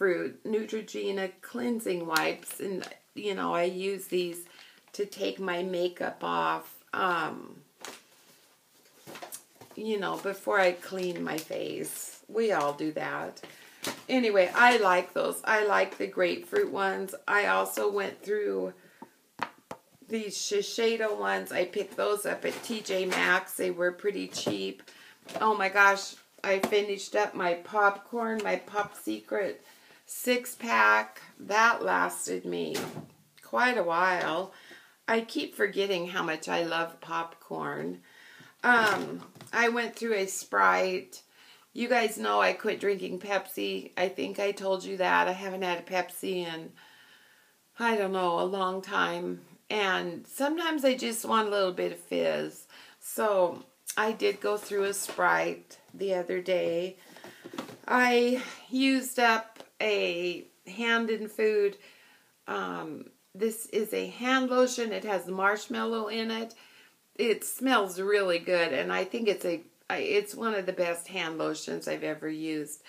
grapefruit Neutrogena cleansing wipes, and you know, I use these to take my makeup off, you know, before I clean my face. We all do that. Anyway, I like those. I like the grapefruit ones. I also went through these Shiseido ones. I picked those up at TJ Maxx. They were pretty cheap. Oh my gosh, I finished up my popcorn, my Pop Secret 6-pack. That lasted me quite a while. I keep forgetting how much I love popcorn. I went through a Sprite. You guys know I quit drinking Pepsi. I think I told you that. I haven't had a Pepsi in, I don't know, a long time. And sometimes I just want a little bit of fizz. So I did go through a Sprite the other day. I used up a Hand and Food. This is a hand lotion. It has marshmallow in it. It smells really good, and I think it's one of the best hand lotions I've ever used.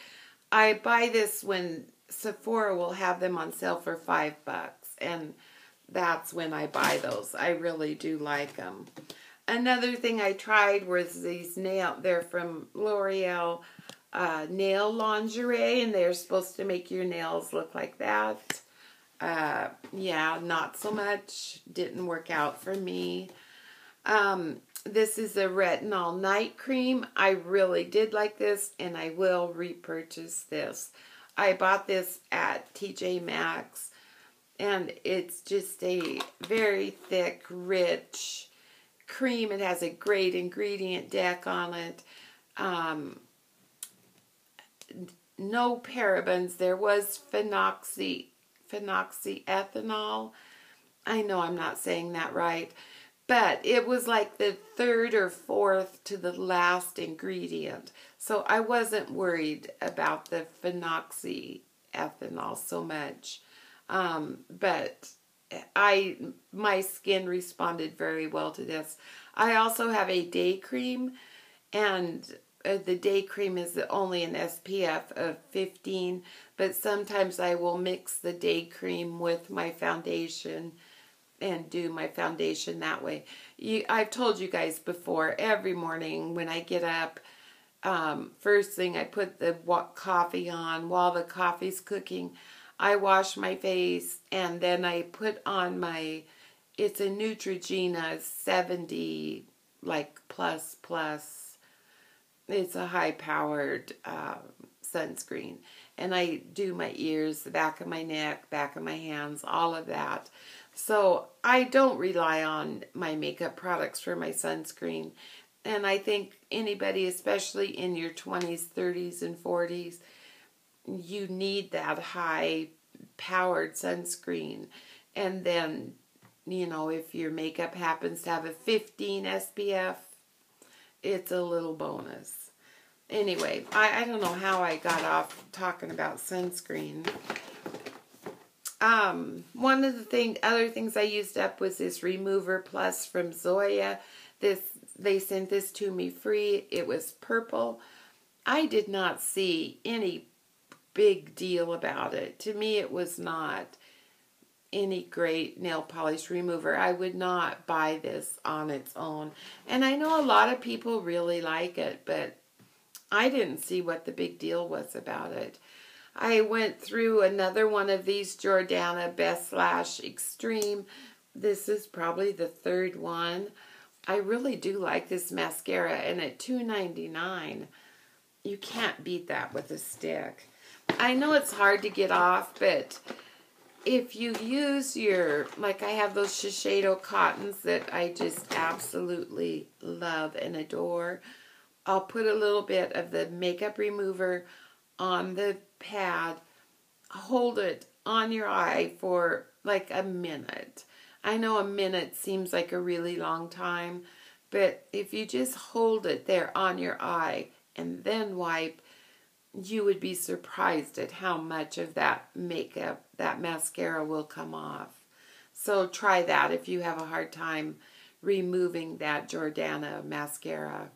I buy this when Sephora will have them on sale for $5, and that's when I buy those. I really do like them. Another thing I tried was these they're from L'Oreal nail lingerie, and they're supposed to make your nails look like that. Yeah, not so much. Didn't work out for me. This is a retinol night cream. I really did like this, and I will repurchase this. I bought this at TJ Maxx, and it's just a very thick, rich cream. It has a great ingredient deck on it. No parabens. There was phenoxyethanol. I know I'm not saying that right. But it was like the third or fourth to the last ingredient. So I wasn't worried about the phenoxyethanol so much. But my skin responded very well to this. I also have a day cream, and the day cream is only an SPF of 15, but sometimes I will mix the day cream with my foundation and do my foundation that way. I've told you guys before, every morning when I get up, first thing I put the coffee on. While the coffee's cooking, I wash my face, and then I put on it's a Neutrogena 70, like plus. It's a high-powered sunscreen. And I do my ears, the back of my neck, back of my hands, all of that. So I don't rely on my makeup products for my sunscreen. And I think anybody, especially in your 20s, 30s, and 40s, you need that high-powered sunscreen. And then, you know, if your makeup happens to have a 15 SPF, it's a little bonus. Anyway, I don't know how I got off talking about sunscreen. One of the other things I used up was this Remover Plus from Zoya. They sent this to me free. It was purple. I did not see any big deal about it. To me, it was not any great nail polish remover. I would not buy this on its own. And I know a lot of people really like it, but I didn't see what the big deal was about it. I went through another one of these Jordana Best Lash Extreme. This is probably the third one. I really do like this mascara, and at $2.99, you can't beat that with a stick. I know it's hard to get off, but if you use like I have those Shiseido cottons that I just absolutely love and adore. I'll put a little bit of the makeup remover on the pad, hold it on your eye for like a minute. I know a minute seems like a really long time, but if you just hold it there on your eye and then wipe, you would be surprised at how much of that makeup, that mascara will come off. So try that if you have a hard time removing that Jordana mascara.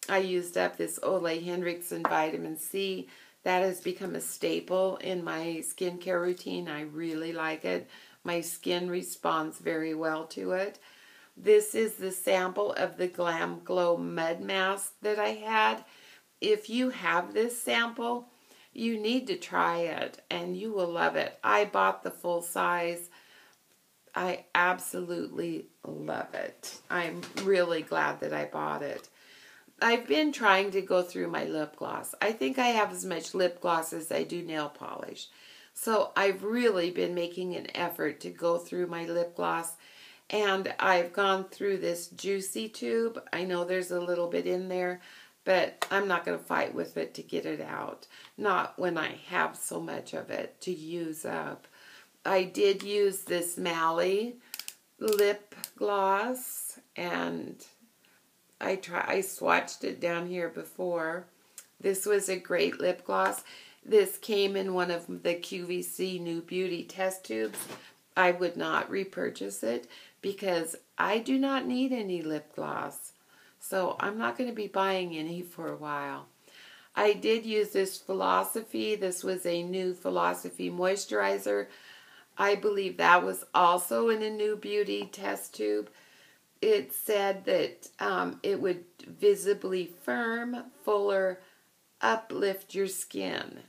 I used up this Ole Henriksen Vitamin C. that has become a staple in my skincare routine. I really like it. My skin responds very well to it. This is the sample of the Glam Glow Mud Mask that I had. If you have this sample, you need to try it and you will love it. I bought the full size. I absolutely love it. I'm really glad that I bought it. I've been trying to go through my lip gloss. I think I have as much lip gloss as I do nail polish. So I've really been making an effort to go through my lip gloss. And I've gone through this Juicy tube. I know there's a little bit in there, but I'm not going to fight with it to get it out. Not when I have so much of it to use up. I did use this Mally lip gloss, and I swatched it down here before. This was a great lip gloss. This came in one of the QVC New Beauty test tubes. I would not repurchase it because I do not need any lip gloss. So I'm not going to be buying any for a while. I did use this Philosophy. This was a new Philosophy moisturizer. I believe that was also in a New Beauty test tube. It said that it would visibly firm, fuller, uplift your skin.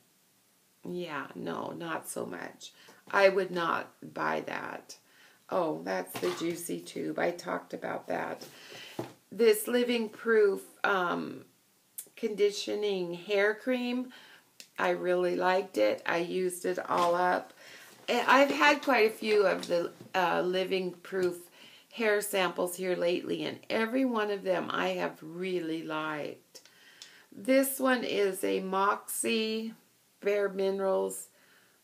Yeah, no, not so much. I would not buy that. Oh, that's the Juicy tube. I talked about that. This Living Proof conditioning hair cream, I really liked it. I used it all up. I've had quite a few of the Living Proof hair samples here lately, and every one of them I have really liked. This one is a Moxie Bare Minerals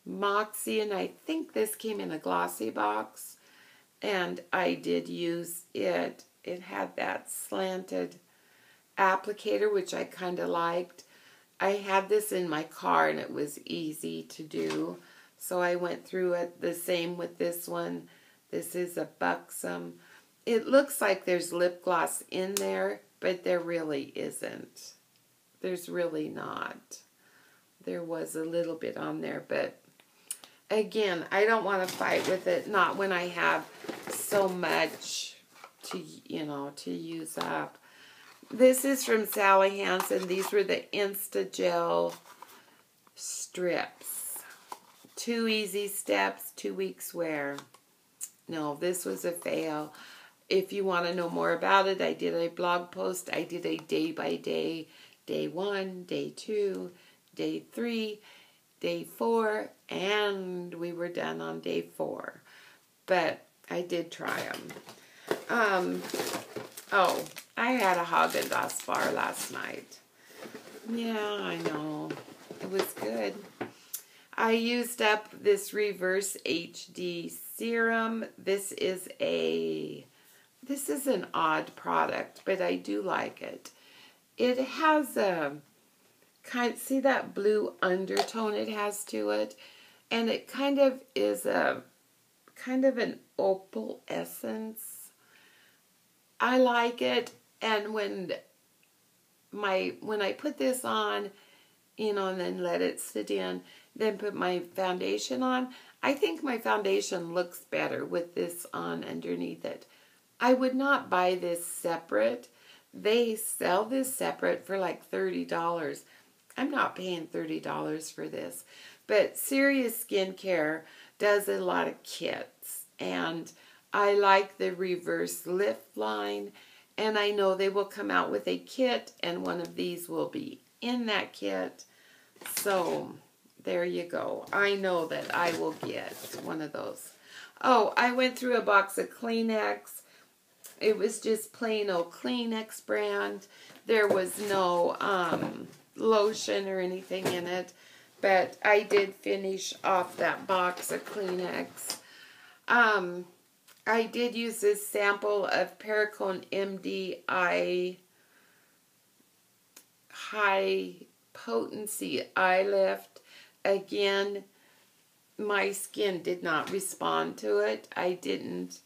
Moxie, and I think this came in a glossy box, and I did use it. It had that slanted applicator, which I kind of liked. I had this in my car, and it was easy to do, so I went through it. The same with this one. This is a Buxom. It looks like there's lip gloss in there, but there really isn't. There's really not. There was a little bit on there, but again, I don't want to fight with it. Not when I have so much to, to use up. This is from Sally Hansen. These were the Insta-Gel strips. 2 easy steps, 2 weeks wear. No, this was a fail. If you want to know more about it, I did a blog post. I did a day-by-day, day 1, day 2, day 3, day 4, and we were done on day 4. But I did try them. Oh, I had a Haagen-Dazs bar last night. Yeah, I know. It was good. I used up this Reverse HD serum. This is an odd product, but I do like it. It has a see that blue undertone it has to it, and it kind of is an opal essence. I like it, and when I put this on, and then let it sit in, then put my foundation on, I think my foundation looks better with this on underneath it. I would not buy this separate. They sell this separate for like $30. I'm not paying $30 for this. But Serious Skincare does a lot of kits, and I like the Reverse Lift line, and I know they will come out with a kit, and one of these will be in that kit. So there you go. I know that I will get one of those. Oh, I went through a box of Kleenex. It was just plain old Kleenex brand. There was no lotion or anything in it. But I did finish off that box of Kleenex. I did use this sample of Perricone MD High Potency Eye Lift. Again, my skin did not respond to it. I didn't.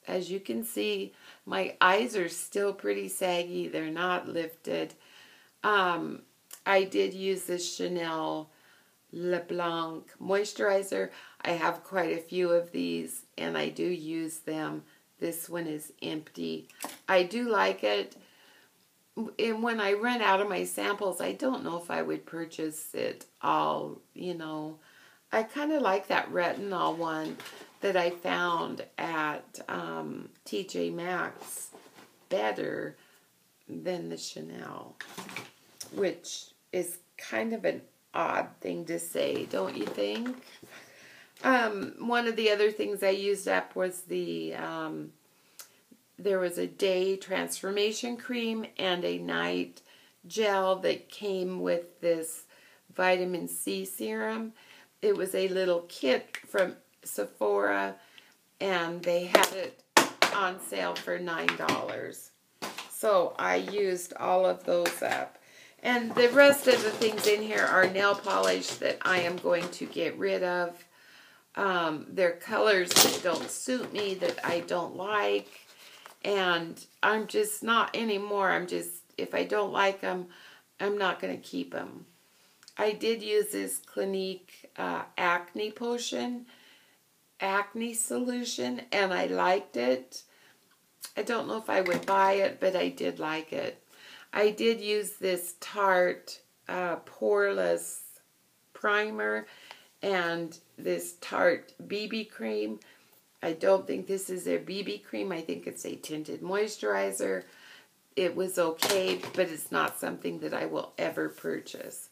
As you can see, my eyes are still pretty saggy. They're not lifted. I did use this Chanel LeBlanc moisturizer. I have quite a few of these, and I do use them. This one is Empty. I do like it. And when I run out of my samples, I don't know if I would purchase it all, you know. I kind of like that retinol one that I found at TJ Maxx better than the Chanel, which is kind of an odd thing to say, don't you think? One of the other things I used up was the, there was a day transformation cream and a night gel that came with this vitamin C serum. It was a little kit from Sephora, and they had it on sale for $9. So I used all of those up. And the rest of the things in here are nail polish that I am going to get rid of. They're colors that don't suit me, that I don't like. And I'm just not anymore. If I don't like them, I'm not going to keep them. I did use this Clinique acne potion, acne solution, and I liked it. I don't know if I would buy it, but I did like it. I did use this Tarte poreless primer and this Tarte BB cream. I don't think this is their BB cream. I think it's a tinted moisturizer. It was okay, but it's not something that I will ever purchase.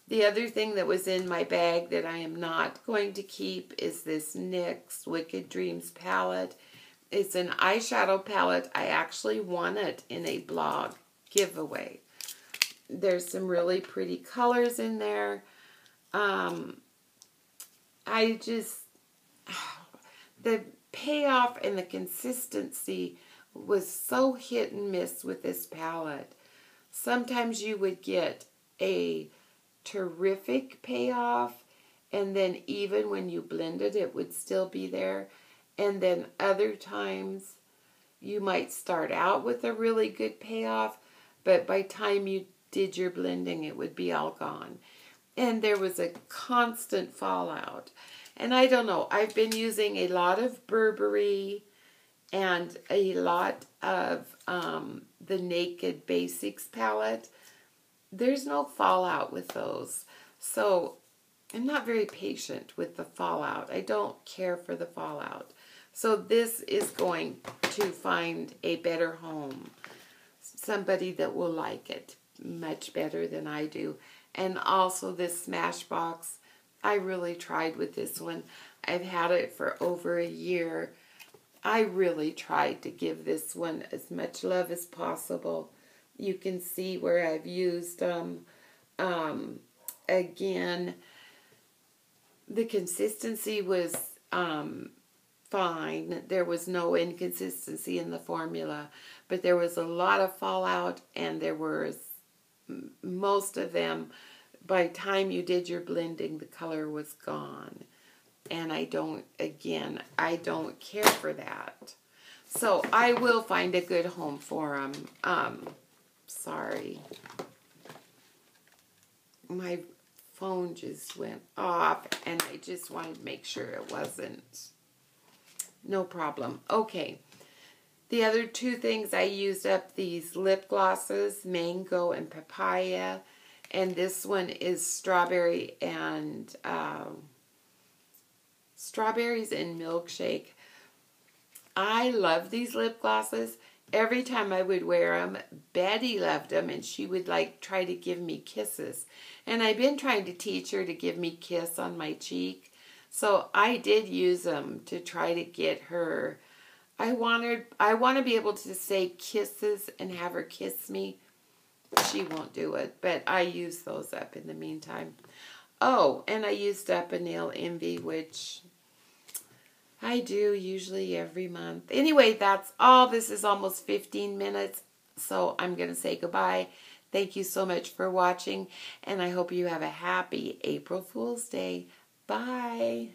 The other thing that was in my bag that I am not going to keep is this NYX Wicked Dreams palette. It's an eyeshadow palette. I actually won it in a blog giveaway. There's some really pretty colors in there. The payoff and the consistency was so hit and miss with this palette. Sometimes you would get a terrific payoff, and then even when you blended it would still be there. And then other times you might start out with a really good payoff, but by the time you did your blending it would be all gone. And there was a constant fallout. And I don't know, I've been using a lot of Burberry and a lot of the Naked Basics palette. There's no fallout with those. So I'm not very patient with the fallout. I don't care for the fallout. So this is going to find a better home. Somebody that will like it much better than I do. And also this Smashbox. I really tried with this one. I've had it for over a year. I really tried to give this one as much love as possible. You can see where I've used them. Again, the consistency was fine. There was no inconsistency in the formula, but there was a lot of fallout, and there was most of them, by the time you did your blending, the color was gone. And I don't care for that. So I will find a good home for them. Sorry. My phone just went off, and I just wanted to make sure it wasn't. No problem. Okay. The other two things I used up, these lip glosses, Mango and Papaya. And this one is strawberry and strawberries and milkshake. I love these lip glosses. Every time I would wear them, Betty loved them, and she would like try to give me kisses. And I've been trying to teach her to give me a kiss on my cheek. So I did use them to try to get her. I want to be able to say kisses and have her kiss me. She won't do it, but I use those up in the meantime. Oh, and I used up a Nail Envy, which I do usually every month. Anyway, that's all. This is almost 15 minutes, so I'm going to say goodbye. Thank you so much for watching, and I hope you have a happy April Fool's Day. Bye.